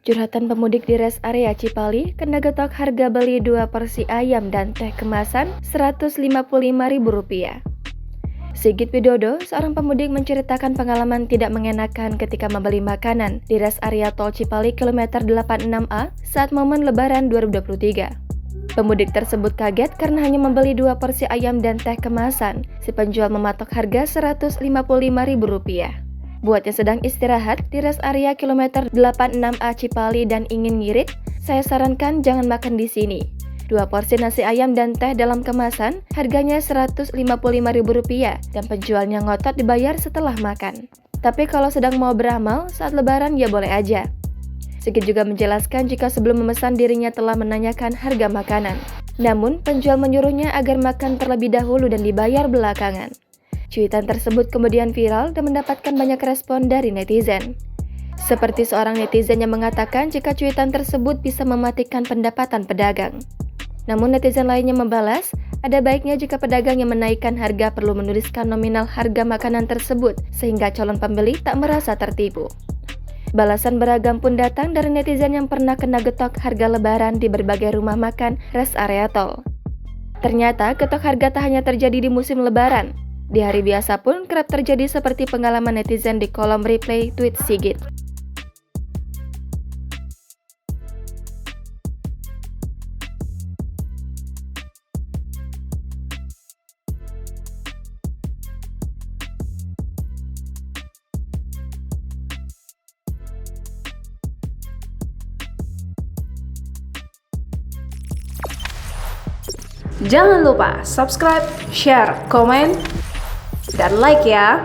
Curhatan pemudik di rest area Cipali kena getok harga beli 2 porsi ayam dan teh kemasan Rp155.000. Sigit Widodo, seorang pemudik menceritakan pengalaman tidak mengenakan ketika membeli makanan di rest area tol Cipali kilometer 86A saat momen Lebaran 2023. Pemudik tersebut kaget karena hanya membeli 2 porsi ayam dan teh kemasan. Si penjual mematok harga Rp155.000. Buat yang sedang istirahat di rest area kilometer 86A Cipali dan ingin ngirit, saya sarankan jangan makan di sini. 2 porsi nasi ayam dan teh dalam kemasan harganya Rp155.000 dan penjualnya ngotot dibayar setelah makan. Tapi kalau sedang mau beramal saat lebaran ya boleh aja. Sigit juga menjelaskan jika sebelum memesan dirinya telah menanyakan harga makanan. Namun penjual menyuruhnya agar makan terlebih dahulu dan dibayar belakangan. Cuitan tersebut kemudian viral dan mendapatkan banyak respon dari netizen. Seperti seorang netizen yang mengatakan jika cuitan tersebut bisa mematikan pendapatan pedagang. Namun netizen lainnya membalas, ada baiknya jika pedagang yang menaikkan harga perlu menuliskan nominal harga makanan tersebut sehingga calon pembeli tak merasa tertipu. Balasan beragam pun datang dari netizen yang pernah kena getok harga lebaran di berbagai rumah makan rest area tol. Ternyata getok harga tak hanya terjadi di musim lebaran. Di hari biasa pun kerap terjadi seperti pengalaman netizen di kolom replay tweet Sigit. Jangan lupa subscribe, share, komen, dan like ya.